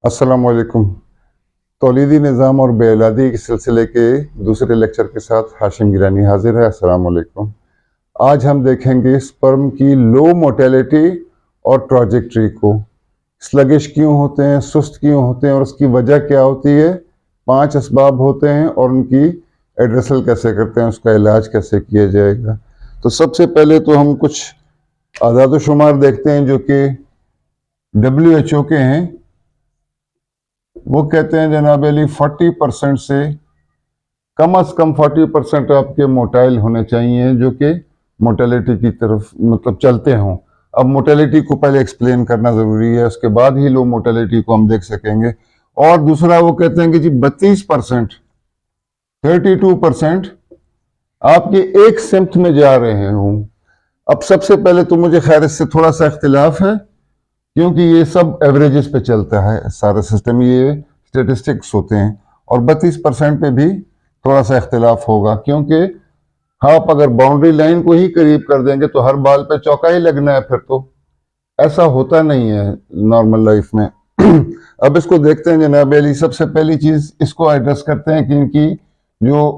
अस्सलामुअलैकुम। तौलीदी निज़ाम और बेऔलादी के सिलसिले के दूसरे लेक्चर के साथ हाशिम गिलानी हाजिर है। अस्सलामुअलैकुम। आज हम देखेंगे स्पर्म की लो मोटेलिटी और ट्रॉजेक्ट्री को। स्लगिश क्यों होते हैं, सुस्त क्यों होते हैं और उसकी वजह क्या होती है। 5 असबाब होते हैं और उनकी एड्रेसल कैसे करते हैं, उसका इलाज कैसे किया जाएगा। तो सबसे पहले तो हम कुछ आदाद शुमार देखते हैं जो कि WHO के हैं। वो कहते हैं जनाब अली 40% से कम 40% आपके मोटाइल होने चाहिए जो कि मोटेलिटी की तरफ मतलब चलते हों। अब मोटेलिटी को पहले एक्सप्लेन करना ज़रूरी है, उसके बाद ही लो मोटेलिटी को हम देख सकेंगे। और दूसरा वो कहते हैं कि जी 32%, 32% आपके एक सिम्त में जा रहे हों। अब सबसे पहले तो मुझे खैर इससे थोड़ा सा इख्तिलाफ है, क्योंकि ये सब एवरेजेस पे चलता है सारा सिस्टम, ये स्टेटिस्टिक्स होते हैं। और 32% पे भी थोड़ा सा इख्तिलाफ होगा, क्योंकि आप अगर बाउंड्री लाइन को ही करीब कर देंगे तो हर बाल पे चौका ही लगना है, फिर तो ऐसा होता नहीं है नॉर्मल लाइफ में। अब इसको देखते हैं जनाब अली। सबसे पहली चीज इसको एड्रेस करते हैं कि इनकी जो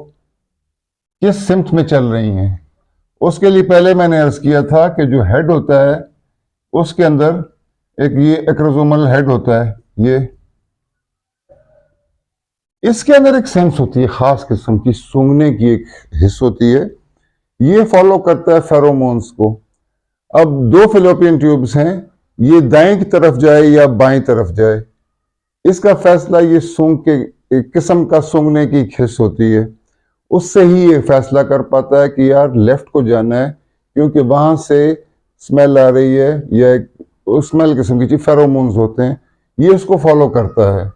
किस सिम्त में चल रही हैं। उसके लिए पहले मैंने अर्ज किया था कि जो हेड होता है उसके अंदर एक ये एक्रोसोमल हेड होता है, ये इसके अंदर एक सेंस होती है, खास किस्म की सूंघने की एक हिस्स होती है। ये फॉलो करता है फेरोमोन्स को। अब 2 फिलोपियन ट्यूब्स हैं, ये दाएं की तरफ जाए या बाएं तरफ जाए, इसका फैसला ये सूंघ के एक किस्म का सूंघने की हिस्स होती है, उससे ही ये फैसला कर पाता है कि यार लेफ्ट को जाना है, क्योंकि वहां से स्मेल आ रही है या एक स्मेल किस्म की चीज, फेरोमोन्स होते हैं, ये उसको फॉलो करता है।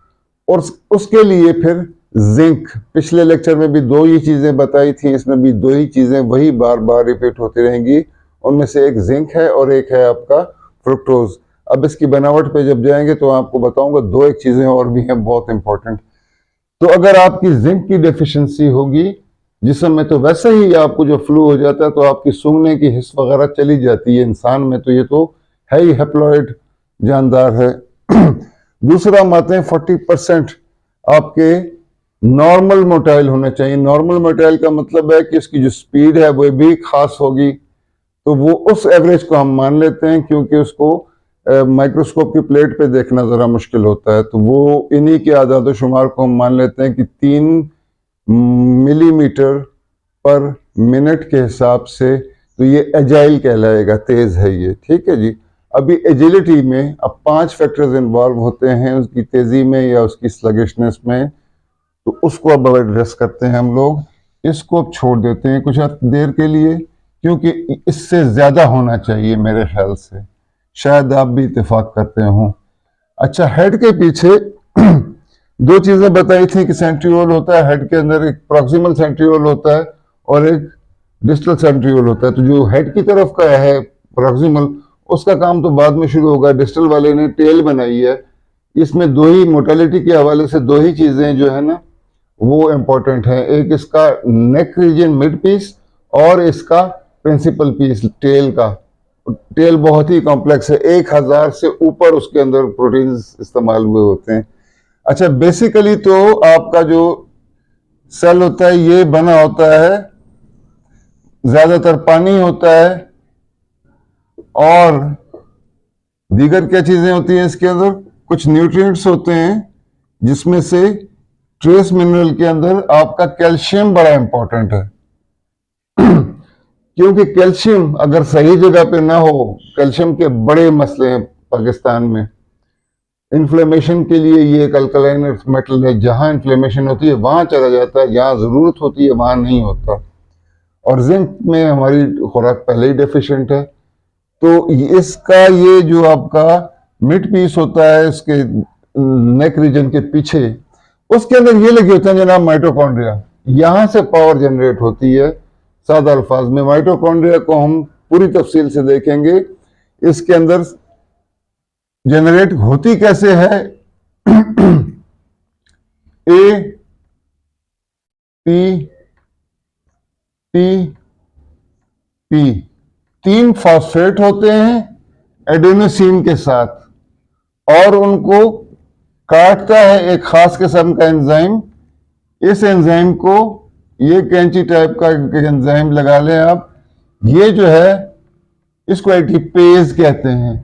और उसके लिए फिर जिंक, पिछले लेक्चर में भी 2 ही चीजें बताई थी, इसमें भी 2 ही चीजें वही बार बार रिपीट होती रहेंगी। उनमें से एक जिंक है और एक है आपका फ्रुक्टोज। अब इसकी बनावट पे जब जाएंगे तो आपको बताऊंगा 2 एक चीजें और भी हैं बहुत इंपॉर्टेंट। तो अगर आपकी जिंक की डेफिशिएंसी होगी जिस्म में, तो वैसे ही आपको जो फ्लू हो जाता है तो आपकी सूंघने की हिस्स वगैरह चली जाती है। इंसान में तो ये तो है ही हेप्लॉइड जानदार है। दूसरा हम आते हैं 40% आपके नॉर्मल मोटाइल होने चाहिए। नॉर्मल मोटाइल का मतलब है कि इसकी जो स्पीड है वो भी खास होगी, तो वो उस एवरेज को हम मान लेते हैं, क्योंकि उसको माइक्रोस्कोप की प्लेट पे देखना ज़रा मुश्किल होता है। तो वो इन्हीं के आदाद शुमार को हम मान लेते हैं कि 3 मिलीमीटर पर मिनट के हिसाब से, तो ये एजाइल कहलाएगा, तेज है ये, ठीक है जी। अभी एजिलिटी में अब 5 फैक्टर्स इन्वॉल्व होते हैं, उसकी तेजी में या उसकी स्लगिशनेस में, तो उसको अब एड्रेस करते हैं हम लोग। इसको अब छोड़ देते हैं कुछ देर के लिए, क्योंकि इससे ज्यादा होना चाहिए मेरे ख्याल से, शायद आप भी इत्तेफाक करते हो। अच्छा, हेड के पीछे 2 चीजें बताई थी कि सेंट्रियोल होता है हेड के अंदर, एक प्रॉक्सिमल सेंट्रियोल होता है और एक डिस्टल सेंट्रियोल होता है। तो जो हेड की तरफ का है प्रॉक्सिमल, उसका काम तो बाद में शुरू होगा। डिस्टल वाले ने टेल बनाई है, इसमें 2 ही मोटेलिटी के हवाले से 2 ही चीजें जो है ना वो इंपॉर्टेंट है। एक इसका नेक रीजन मिड पीस और इसका प्रिंसिपल पीस टेल का। टेल बहुत ही कॉम्प्लेक्स है, 1000 से ऊपर उसके अंदर प्रोटीन्स इस्तेमाल हुए होते हैं। अच्छा, बेसिकली तो आपका जो सेल होता है ये बना होता है, ज्यादातर पानी होता है और दीगर क्या चीजें होती हैं इसके अंदर, कुछ न्यूट्रिएंट्स होते हैं, जिसमें से ट्रेस मिनरल के अंदर आपका कैल्शियम बड़ा इंपॉर्टेंट है। क्योंकि कैल्शियम अगर सही जगह पे ना हो, कैल्शियम के बड़े मसले हैं पाकिस्तान में। इन्फ्लेमेशन के लिए ये एक अल्कलाइन मेटल है, जहां इन्फ्लेमेशन होती है वहां चला जाता है, जहां जरूरत होती है वहां नहीं होता। और जिंक में हमारी खुराक पहले ही डेफिशिएंट है। तो इसका ये जो आपका मिड पीस होता है इसके नेक रीजन के पीछे, उसके अंदर ये लगे होते हैं जनाब माइटोकॉन्ड्रिया, यहां से पावर जनरेट होती है। सादा अल्फाज में माइटोकॉन्ड्रिया को हम पूरी तफसील से देखेंगे। इसके अंदर जनरेट होती कैसे है, A P T P 3 phosphate होते हैं एडेनोसिन के साथ, और उनको काटता है एक खास किस्म का एंजाइम। इस एंजाइम को, ये कैंची टाइप का एंजाइम लगा लें आप, ये जो है इसको एटीपेज कहते हैं।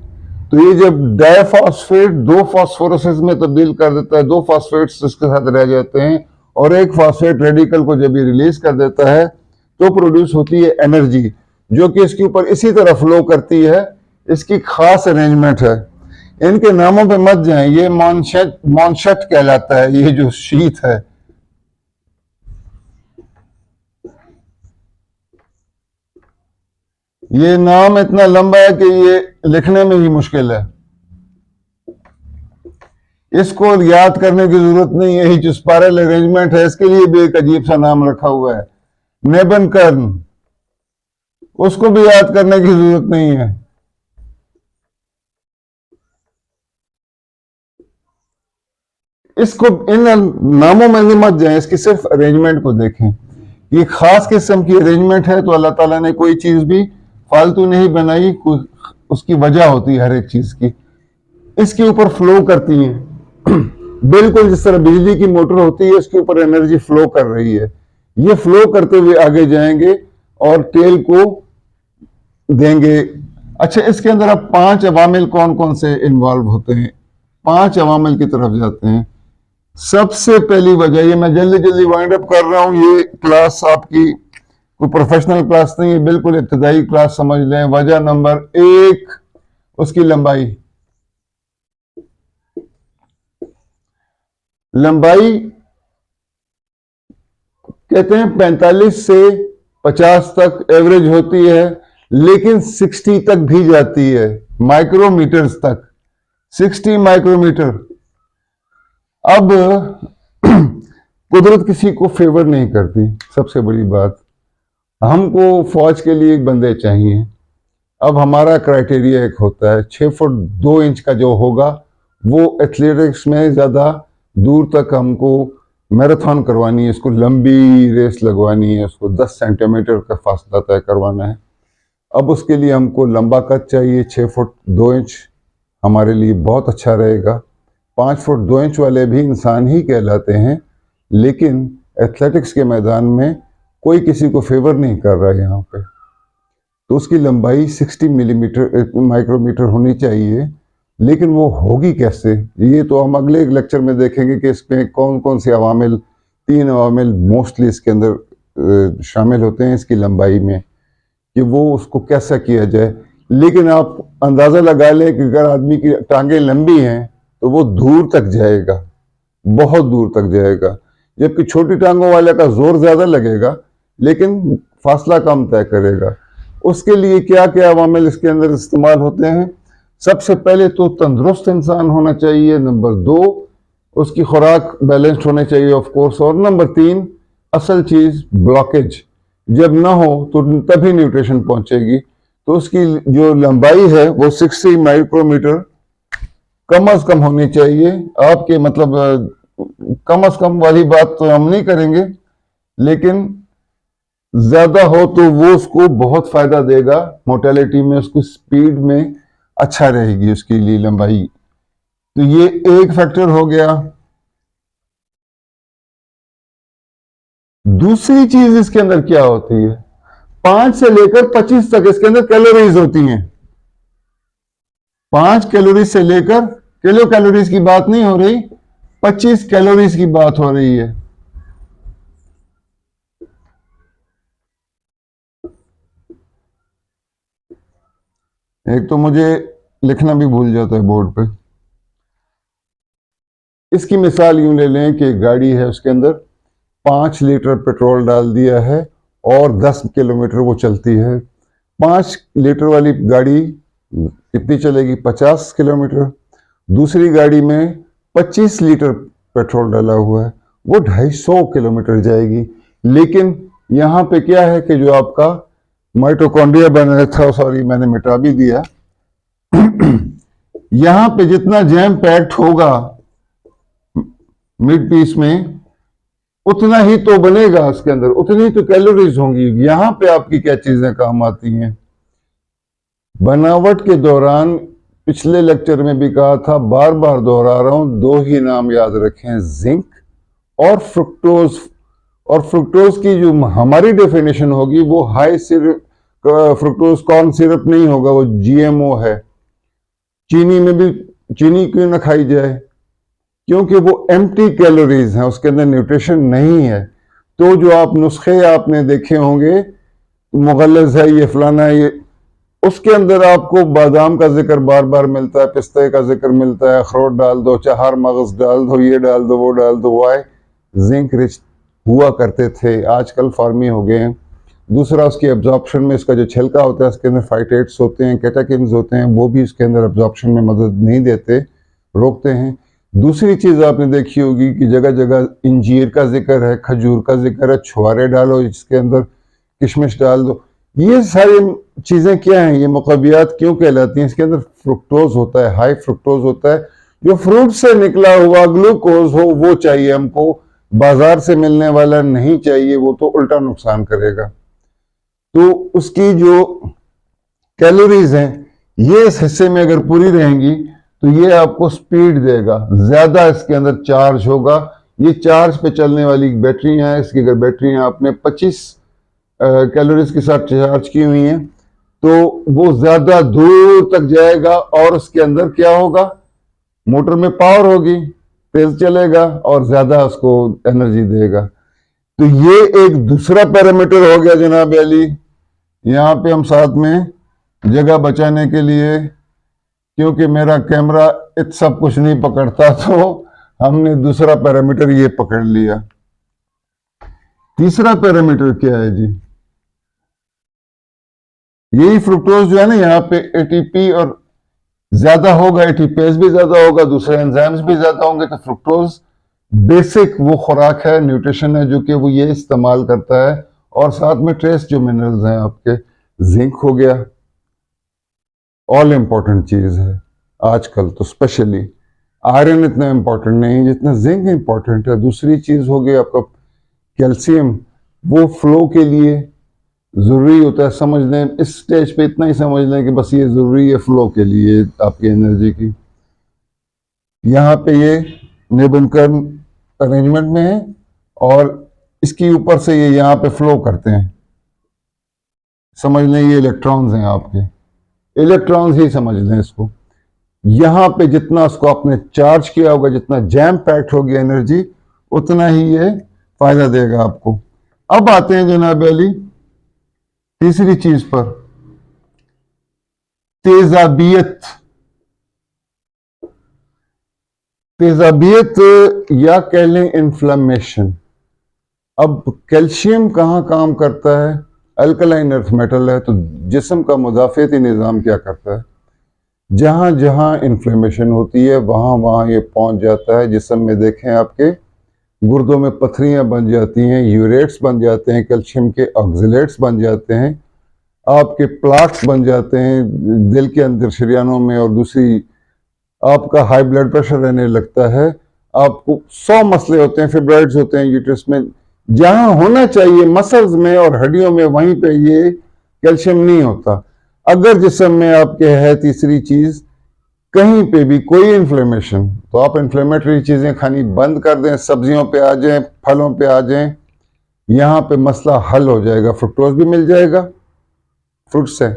तो ये जब डाइफॉस्फेट दो फास्फोरसेस में तब्दील कर देता है, दो फास्फेट्स इसके साथ रह जाते हैं और एक फास्फेट रेडिकल को जब ये रिलीज कर देता है तो प्रोड्यूस होती है एनर्जी, जो कि इसके ऊपर इसी तरह फ्लो करती है। इसकी खास अरेंजमेंट है। इनके नामों पे मत जाएं, ये मॉन्शट कहलाता है, ये जो शीट है। ये नाम इतना लंबा है कि ये लिखने में ही मुश्किल है, इसको याद करने की जरूरत नहीं है। जो स्पाइरल अरेंजमेंट है इसके लिए भी एक अजीब सा नाम रखा हुआ है, नेबनकर्न, उसको भी याद करने की जरूरत नहीं है। इसको इन नामों में मत जाएं, इसकी सिर्फ अरेंजमेंट को देखें। ये खास किस्म की अरेंजमेंट है, तो अल्लाह ताला ने कोई चीज भी फालतू नहीं बनाई, उसकी वजह होती है हर एक चीज की। इसके ऊपर फ्लो करती है बिल्कुल जिस तरह बिजली की मोटर होती है, इसके ऊपर एनर्जी फ्लो कर रही है। ये फ्लो करते हुए आगे जाएंगे और टेल को देंगे। अच्छा, इसके अंदर अब 5 अवामिल कौन कौन से इन्वॉल्व होते हैं? 5 अवामिल की तरफ जाते हैं। सबसे पहली वजह, ये मैं जल्दी जल्दी वाइंड अप कर रहा हूं, ये क्लास आपकी कोई प्रोफेशनल क्लास नहीं है, बिल्कुल इब्तदाई क्लास समझ लें। वजह नंबर 1, उसकी लंबाई। लंबाई कहते हैं 45 से 50 तक एवरेज होती है, लेकिन 60 तक भी जाती है, माइक्रोमीटर्स तक, 60 माइक्रोमीटर। अब कुदरत किसी को फेवर नहीं करती, सबसे बड़ी बात। हमको फौज के लिए एक बंदे चाहिए। अब हमारा क्राइटेरिया एक होता है, 6 फुट 2 इंच का जो होगा वो एथलेटिक्स में ज़्यादा दूर तक हमको मैराथन करवानी है, इसको लंबी रेस लगवानी है, उसको 10 सेंटीमीटर का फासला तय करवाना है। अब उसके लिए हमको लंबा कद चाहिए, 6 फुट 2 इंच हमारे लिए बहुत अच्छा रहेगा। 5 फुट 2 इंच वाले भी इंसान ही कहलाते हैं, लेकिन एथलेटिक्स के मैदान में कोई किसी को फेवर नहीं कर रहा है यहाँ पे। तो उसकी लंबाई 60 मिलीमीटर माइक्रोमीटर होनी चाहिए, लेकिन वो होगी कैसे, ये तो हम अगले एक लेक्चर में देखेंगे कि इसमें कौन कौन से अवामिल, 3 अवामिल मोस्टली इसके अंदर शामिल होते हैं इसकी लंबाई में, कि वो उसको कैसा किया जाए। लेकिन आप अंदाज़ा लगा लें कि अगर आदमी की टांगें लंबी हैं तो वो दूर तक जाएगा, बहुत दूर तक जाएगा, जबकि छोटी टांगों वाले का जोर ज़्यादा लगेगा लेकिन फासला कम तय करेगा। उसके लिए क्या क्या अवामिल इसके अंदर इस्तेमाल होते हैं? सबसे पहले तो तंदुरुस्त इंसान होना चाहिए, नंबर 2 उसकी खुराक बैलेंस्ड होनी चाहिए ऑफ कोर्स, और नंबर 3 असल चीज़ ब्लॉकेज जब ना हो तो तभी न्यूट्रिशन पहुंचेगी। तो उसकी जो लंबाई है वो 60 माइक्रोमीटर कम अज कम होनी चाहिए। आपके मतलब कम अज कम वाली बात तो हम नहीं करेंगे, लेकिन ज्यादा हो तो वो उसको बहुत फायदा देगा मोर्टेलिटी में, उसको स्पीड में अच्छा रहेगी उसके लिए लंबाई। तो ये एक फैक्टर हो गया। दूसरी चीज इसके अंदर क्या होती है, 5 से लेकर 25 तक इसके अंदर कैलोरीज होती हैं। 5 कैलोरीज से लेकर, किलो कैलोरीज की बात नहीं हो रही, 25 कैलोरीज की बात हो रही है। एक तो मुझे लिखना भी भूल जाता है बोर्ड पे। इसकी मिसाल यूं ले लें कि गाड़ी है, उसके अंदर 5 लीटर पेट्रोल डाल दिया है और 10 किलोमीटर वो चलती है। 5 लीटर वाली गाड़ी कितनी चलेगी? 50 किलोमीटर। दूसरी गाड़ी में 25 लीटर पेट्रोल डाला हुआ है, वो 250 किलोमीटर जाएगी। लेकिन यहाँ पे क्या है कि जो आपका माइटोकॉन्ड्रिया बन रहा था, सॉरी मैंने मिटा भी दिया, यहां पे जितना जैम पैक्ड होगा मिड पीस में, उतना ही तो बनेगा उसके अंदर, उतनी ही तो कैलोरीज होंगी। यहां पे आपकी क्या चीजें काम आती हैं? बनावट के दौरान पिछले लेक्चर में भी कहा था, बार बार दोहरा रहा हूं, दो ही नाम याद रखें, जिंक और फ्रुक्टोज। और फ्रुक्टोज की जो हमारी डेफिनेशन होगी वो high syrup, fructose corn syrup नहीं होगा, वो जीएमओ है। चीनी में भी चीनी क्यों ना खाई जाए, क्योंकि वो एम्प्टी कैलोरीज हैं, उसके अंदर न्यूट्रिशन नहीं है। तो जो आप नुस्खे आपने देखे होंगे, मुगल्लज़ है, ये फलाना है, ये उसके अंदर आपको बादाम का जिक्र बार बार मिलता है, पिस्ते का जिक्र मिलता है, अखरोट डाल दो, चार मगज डाल दो, ये डाल दो, वो डाल दो। वाई? जिंक रिच हुआ करते थे, आजकल फार्मी हो गए हैं। दूसरा, उसकी एब्जॉर्प्शन में इसका जो छिलका होता है उसके अंदर फाइटेट्स होते हैं, कैटेकिन्स होते हैं, वो भी इसके अंदर एब्जॉर्प्शन में मदद नहीं देते, रोकते हैं। दूसरी चीज आपने देखी होगी कि जगह जगह इंजीर का जिक्र है, खजूर का जिक्र है, छुआरे डालो इसके अंदर, किशमिश डाल दो। ये सारी चीजें क्या हैं, ये मुकबियात क्यों कहलाती हैं? इसके अंदर फ्रुक्टोज होता है, हाई फ्रुक्टोज होता है। जो फ्रूट से निकला हुआ ग्लूकोज हो वो चाहिए हमको, बाजार से मिलने वाला नहीं चाहिए, वो तो उल्टा नुकसान करेगा। तो उसकी जो कैलोरीज हैं, ये इस हिस्से में अगर पूरी रहेंगी तो ये आपको स्पीड देगा, ज्यादा इसके अंदर चार्ज होगा। ये चार्ज पे चलने वाली बैटरियां हैं, इसकी अगर बैटरियां आपने 25 कैलोरीज के साथ चार्ज की हुई हैं तो वो ज्यादा दूर तक जाएगा, और उसके अंदर क्या होगा, मोटर में पावर होगी, तेज चलेगा और ज्यादा उसको एनर्जी देगा। तो ये एक दूसरा पैरामीटर हो गया जनाब अली। यहाँ पे हम साथ में जगह बचाने के लिए, क्योंकि मेरा कैमरा इत सब कुछ नहीं पकड़ता, तो हमने दूसरा पैरामीटर ये पकड़ लिया। तीसरा पैरामीटर क्या है जी? यही फ्रुक्टोज जो है ना, यहाँ पे एटीपी और ज्यादा होगा, एटीपेज भी ज्यादा होगा, दूसरे एंजाइम्स भी ज्यादा होंगे। तो फ्रुक्टोज बेसिक वो खुराक है, न्यूट्रिशन है जो कि वो ये इस्तेमाल करता है। और साथ में ट्रेस जो मिनरल्स हैं आपके, जिंक हो गया, ऑल इंपॉर्टेंट चीज है आजकल तो। स्पेशली आयरन इतना इंपॉर्टेंट नहीं जितना जिंक इंपॉर्टेंट है। दूसरी चीज हो गई आपका कैल्शियम, वो फ्लो के लिए जरूरी होता है। समझ लें इस स्टेज पे इतना ही समझ लें कि बस ये जरूरी है फ्लो के लिए आपकी एनर्जी की। यहाँ पे ये नेबुलकर्न अरेंजमेंट में है और इसके ऊपर से ये यहाँ पे फ्लो करते हैं। समझ लें ये इलेक्ट्रॉन्स हैं आपके, इलेक्ट्रॉन्स ही समझ लें इसको। यहाँ पे जितना उसको आपने चार्ज किया होगा, जितना जैम पैक्ड होगी एनर्जी, उतना ही ये फायदा देगा आपको। अब आते हैं जनाब अली तीसरी चीज पर, तेजाबियत। तेजाबियत या कह लें इन्फ्लेमेशन। अब कैल्शियम कहाँ काम करता है? अल्कलाइन अर्थ मेटल है, तो जिस्म का मुदाफियती निज़ाम क्या करता है? जहां जहां इन्फ्लेमेशन होती है वहां वहां ये पहुंच जाता है। जिस्म में देखें आपके गुर्दों में पथरियां बन जाती हैं, यूरेट्स बन जाते हैं, कैल्शियम के ऑक्जिलेट्स बन जाते हैं, आपके प्लाक्स बन जाते हैं दिल के अंदर शरियानों में, और दूसरी आपका हाई ब्लड प्रेशर रहने लगता है। आपको 100 मसले होते हैं, फिब्रॉइड्स होते हैं यूट्रस में, जहां होना चाहिए मसल्स में और हड्डियों में, वहीं पे ये कैल्शियम नहीं होता। अगर जिस्म में आपके है तीसरी चीज, कहीं पे भी कोई इन्फ्लेमेशन, तो आप इन्फ्लेमेटरी चीजें खानी बंद कर दें, सब्जियों पे आ जाएं, फलों पे आ जाएं, यहाँ पे मसला हल हो जाएगा। फ्रुक्टोज भी मिल जाएगा फ्रूट से।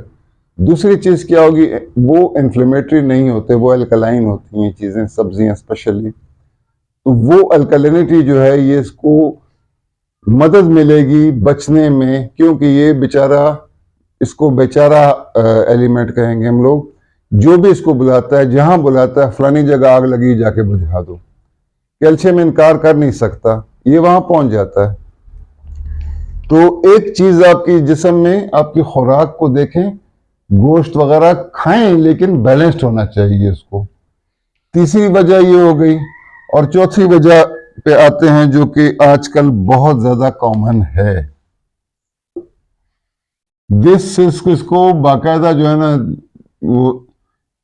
दूसरी चीज क्या होगी, वो इन्फ्लेमेटरी नहीं होते, वो अल्कलाइन होती हैं चीजें, सब्जियां स्पेशली। तो वो अल्कलिनिटी जो है ये इसको मदद मिलेगी बचने में, क्योंकि ये बेचारा, इसको बेचारा एलिमेंट कहेंगे हम लोग, जो भी इसको बुलाता है, जहां बुलाता है फलानी जगह आग लगी जाके बुझा दो, कैल्शियम इनकार कर नहीं सकता, ये वहां पहुंच जाता है। तो एक चीज आपकी जिस्म में, आपकी खुराक को देखें, गोश्त वगैरह खाएं लेकिन बैलेंस्ड होना चाहिए इसको। तीसरी वजह ये हो गई। और चौथी वजह पे आते हैं जो कि आजकल बहुत ज्यादा कॉमन है। इसको बाकायदा जो है ना वो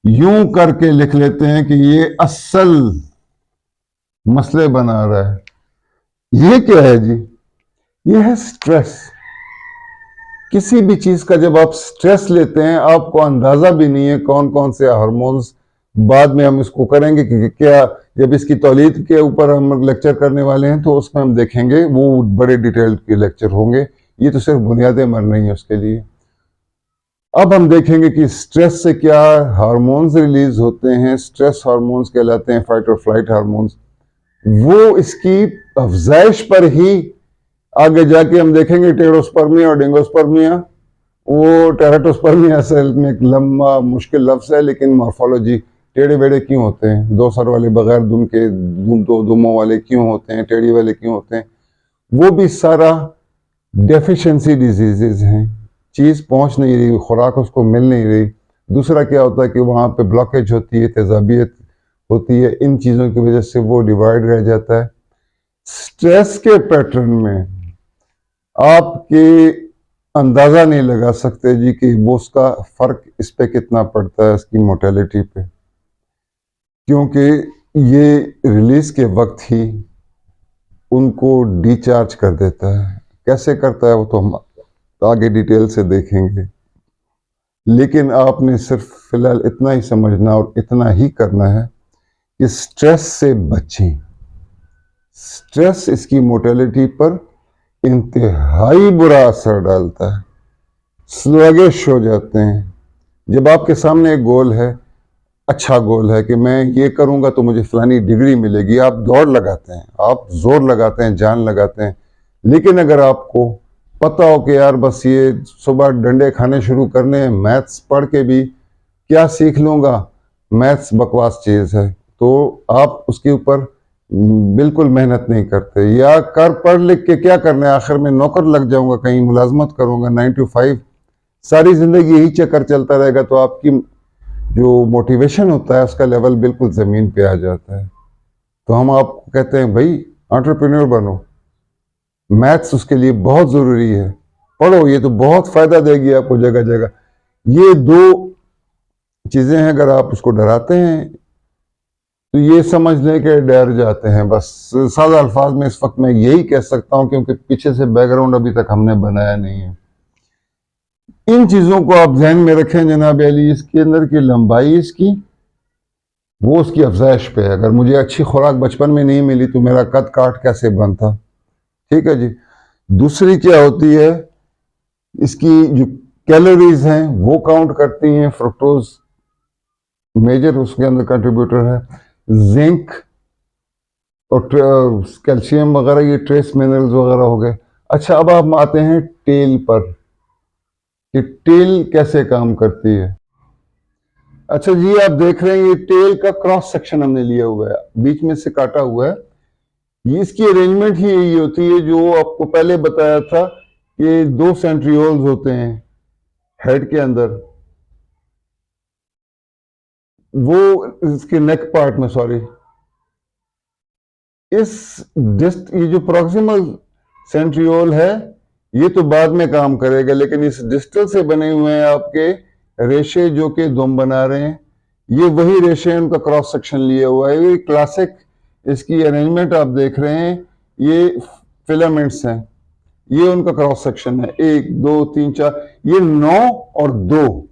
यूं करके लिख लेते हैं कि ये असल मसले बना रहा है। ये क्या है जी? ये है स्ट्रेस। किसी भी चीज का जब आप स्ट्रेस लेते हैं आपको अंदाजा भी नहीं है कौन कौन से हार्मोन्स, बाद में हम इसको करेंगे कि क्या, जब इसकी तौलीद के ऊपर हम लेक्चर करने वाले हैं तो उसमें हम देखेंगे, वो बड़े डिटेल के लेक्चर होंगे, ये तो सिर्फ बुनियादें मर रही हैं उसके लिए। अब हम देखेंगे कि स्ट्रेस से क्या हार्मोन्स रिलीज होते हैं, स्ट्रेस हार्मोन्स कहलाते हैं फाइट और फ्लाइट हार्मोन्स, वो इसकी अफजाइश पर ही आगे जाके हम देखेंगे टेरोस्पर्मिया और डिंगोस्पर्मिया। वो टेराटोस्पर्मिया असल में एक लंबा मुश्किल लफ्ज है, लेकिन मॉर्फोलॉजी टेढ़े बेड़े क्यों होते हैं, दो सर वाले बगैर दुम के, दो दुमों वाले क्यों होते हैं, टेढ़ी वाले क्यों होते हैं, वो भी सारा डेफिशिएंसी डिजीजेज हैं। चीज़ पहुंच नहीं रही, खुराक उसको मिल नहीं रही। दूसरा क्या होता है कि वहाँ पे ब्लॉकेज होती है, तेजाबियत होती है, इन चीज़ों की वजह से वो डिवाइड रह जाता है। स्ट्रेस के पैटर्न में आपके अंदाज़ा नहीं लगा सकते जी कि वो उसका फ़र्क इस पे कितना पड़ता है इसकी मोर्टेलिटी पे, क्योंकि ये रिलीज़ के वक्त ही उनको डिचार्ज कर देता है। कैसे करता है वो तो हम आगे डिटेल से देखेंगे, लेकिन आपने सिर्फ फिलहाल इतना ही समझना और इतना ही करना है कि स्ट्रेस से बचें। स्ट्रेस इसकी मोर्टेलिटी पर इंतहाई बुरा असर डालता है, स्लगिश हो जाते हैं। जब आपके सामने एक गोल है, अच्छा गोल है कि मैं ये करूंगा तो मुझे फलानी डिग्री मिलेगी, आप दौड़ लगाते हैं, आप जोर लगाते हैं, जान लगाते हैं, लेकिन अगर आपको पता हो कि यार बस ये सुबह डंडे खाने शुरू करने हैं, मैथ्स पढ़ के भी क्या सीख लूँगा, मैथ्स बकवास चीज़ है, तो आप उसके ऊपर बिल्कुल मेहनत नहीं करते। या कर पढ़ लिख के क्या करना है, आखिर में नौकर लग जाऊंगा, कहीं मुलाजमत करूंगा 9 to 5, सारी ज़िंदगी यही चक्कर चलता रहेगा, तो आपकी जो मोटिवेशन होता है उसका लेवल बिल्कुल ज़मीन पे आ जाता है। तो हम आपको कहते हैं भाई एंटरप्रेन्योर बनो, मैथ्स उसके लिए बहुत ज़रूरी है, पढ़ो, ये तो बहुत फ़ायदा देगी आपको जगह जगह। ये दो चीज़ें हैं, अगर आप उसको डराते हैं तो ये समझ लें कि डर जाते हैं। बस सादा अल्फाज में इस वक्त मैं यही कह सकता हूं, क्योंकि पीछे से बैकग्राउंड अभी तक हमने बनाया नहीं है। इन चीज़ों को आप ध्यान में रखें जनाब अली, इसके अंदर की लंबाई इसकी, वो उसकी अफजाइश पे है। अगर मुझे अच्छी खुराक बचपन में नहीं मिली तो मेरा कद काट कैसे बनता, ठीक है जी। दूसरी क्या होती है, इसकी जो कैलोरीज हैं वो काउंट करती हैं, फ्रुक्टोज मेजर उसके अंदर कंट्रीब्यूटर है, जिंक और कैल्शियम वगैरह, ये ट्रेस मिनरल्स वगैरह हो गए। अच्छा, अब आप आते हैं टेल पर कि टेल कैसे काम करती है। अच्छा जी, आप देख रहे हैं ये टेल का क्रॉस सेक्शन हमने लिया हुआ है, बीच में से काटा हुआ है। ये इसकी अरेंजमेंट ही यही होती है जो आपको पहले बताया था कि 2 सेंट्रियोल्स होते हैं हेड के अंदर, वो इसके नेक पार्ट में, सॉरी, ये जो प्रॉक्सिमल सेंट्रियोल है ये तो बाद में काम करेगा, लेकिन इस डिस्टल से बने हुए हैं आपके रेशे जो कि दुम बना रहे हैं, ये वही रेशे उनका क्रॉस सेक्शन लिया हुआ है। ये क्लासिक इसकी अरेंजमेंट आप देख रहे हैं, ये फिलामेंट्स हैं, ये उनका क्रॉस सेक्शन है, 1 2 3 4, ये 9 और 2,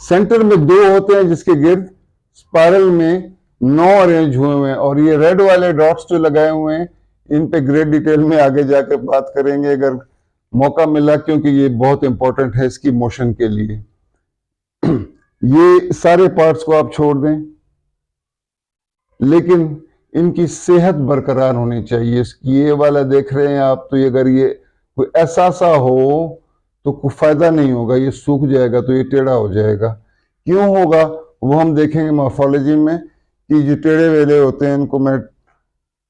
सेंटर में 2 होते हैं जिसके गिर्द स्पाइरल में 9 अरेंज हुए हैं। और ये रेड वाले डॉट्स जो लगाए हुए हैं इन पे ग्रेट डिटेल में आगे जाकर बात करेंगे अगर मौका मिला, क्योंकि ये बहुत इंपॉर्टेंट है इसकी मोशन के लिए। ये सारे पार्ट्स को आप छोड़ दें, लेकिन इनकी सेहत बरकरार होनी चाहिए। ये वाला देख रहे हैं आप, तो ये अगर ये कोई ऐसा सा हो तो कोई फायदा नहीं होगा, ये सूख जाएगा, तो ये टेढ़ा हो जाएगा। क्यों होगा वो हम देखेंगे मॉर्फोलॉजी में, कि जो टेढ़े वेले होते हैं इनको मैं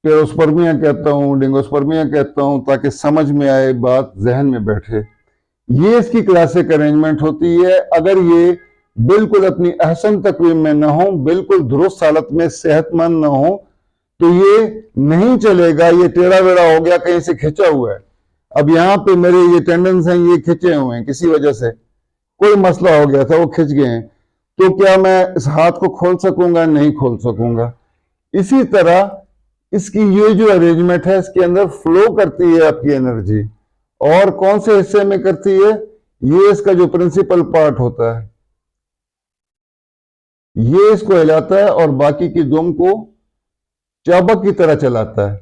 टेरोस्पर्मिया कहता हूँ, डिंगोस्पर्मिया कहता हूँ, ताकि समझ में आए, बात जहन में बैठे। ये इसकी क्लासिक अरेंजमेंट होती है। अगर ये बिल्कुल अपनी अहसन तकवीम में ना हो, बिल्कुल दुरुस्त हालत में सेहतमंद ना हो, तो ये नहीं चलेगा, ये टेढ़ा वेढ़ा हो गया, कहीं से खिंचा हुआ है। अब यहाँ पे मेरे ये टेंडन्स हैं, ये खिंचे हुए हैं किसी वजह से, कोई मसला हो गया था, वो खिंच गए हैं, तो क्या मैं इस हाथ को खोल सकूंगा? नहीं खोल सकूंगा। इसी तरह इसकी ये जो अरेंजमेंट है, इसके अंदर फ्लो करती है आपकी एनर्जी, और कौन से हिस्से में करती है? ये इसका जो प्रिंसिपल पार्ट होता है, ये इसको हिलाता है और बाकी की दुम को चाबक की तरह चलाता है।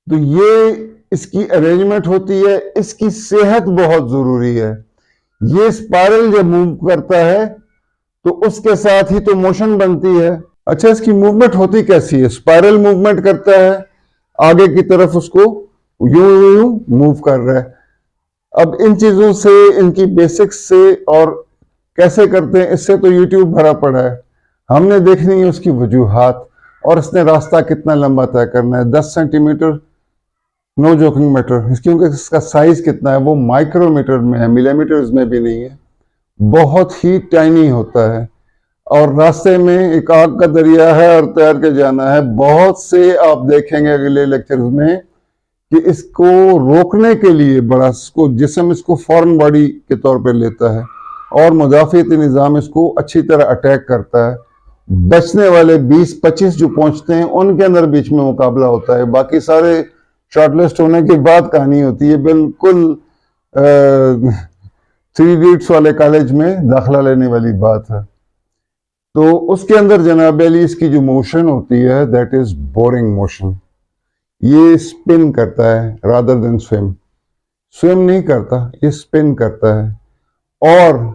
तो ये इसकी अरेंजमेंट होती है। इसकी सेहत बहुत जरूरी है। ये स्पाइरल जब मूव करता है तो उसके साथ ही तो मोशन बनती है। अच्छा, इसकी मूवमेंट होती कैसी है? स्पाइरल मूवमेंट करता है, आगे की तरफ उसको यूं यूं यूं मूव कर रहा है। अब इन चीजों से, इनकी बेसिक्स से और कैसे करते हैं, इससे तो यूट्यूब भरा पड़ा है। हमने देखनी है उसकी वजूहात और इसने रास्ता कितना लंबा तय करना है। 10 सेंटीमीटर नो जोकिंग मैटर, क्योंकि इसका साइज कितना है वो माइक्रोमीटर में है, मिलीमीटर्स में भी नहीं है, बहुत ही टाइनी होता है। और रास्ते में एक आग का दरिया है और तैर के जाना है। बहुत से आप देखेंगे अगले लेक्चर्स में कि इसको रोकने के लिए बड़ा इसको जिस्म इसको फॉरेन बॉडी के तौर पे लेता है और मुदाफियती निज़ाम इसको अच्छी तरह अटैक करता है। बचने वाले 20-25 जो पहुंचते हैं उनके अंदर बीच में मुकाबला होता है। बाकी सारे शॉर्टलिस्ट होने के बाद कहानी होती है। बिल्कुल 3 इडियट्स वाले कॉलेज में दाखिला लेने वाली बात है। तो उसके अंदर जनाब अली इसकी जो मोशन होती है दैट इज बोरिंग मोशन। ये स्पिन करता है रादर देन स्विम। स्विम नहीं करता, ये स्पिन करता है। और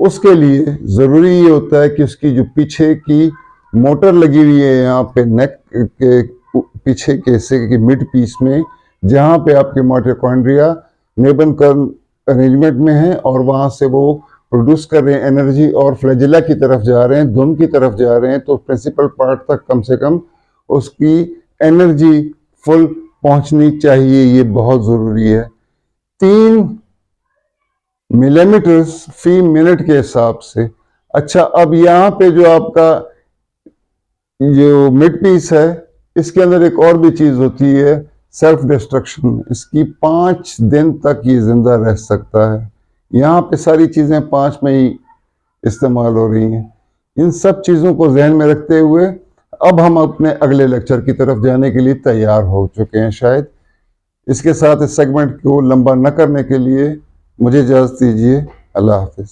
उसके लिए जरूरी ये होता है कि उसकी जो पीछे की मोटर लगी हुई है यहाँ पे नेक के पीछे के हिस्से के मिड पीस में, जहाँ पे आपके माइटोकॉन्ड्रिया नेबन कर्व अरेंजमेंट में है और वहां से वो प्रोड्यूस कर रहे हैं एनर्जी और फ्लैजिला की तरफ जा रहे हैं, धुन की तरफ जा रहे हैं। तो प्रिंसिपल पार्ट तक कम से कम उसकी एनर्जी फुल पहुंचनी चाहिए, ये बहुत जरूरी है। 3 मिलीमीटर्स फी मिनट के हिसाब से। अच्छा, अब यहाँ पे जो आपका जो मिड पीस है इसके अंदर एक और भी चीज होती है, सेल्फ डिस्ट्रक्शन। इसकी 5 दिन तक ये जिंदा रह सकता है। यहाँ पे सारी चीजें 5 में ही इस्तेमाल हो रही हैं। इन सब चीजों को जहन में रखते हुए अब हम अपने अगले लेक्चर की तरफ जाने के लिए तैयार हो चुके हैं शायद। इसके साथ इस सेगमेंट को लंबा न करने के लिए मुझे इजाजत दीजिए। अल्लाह हाफिज।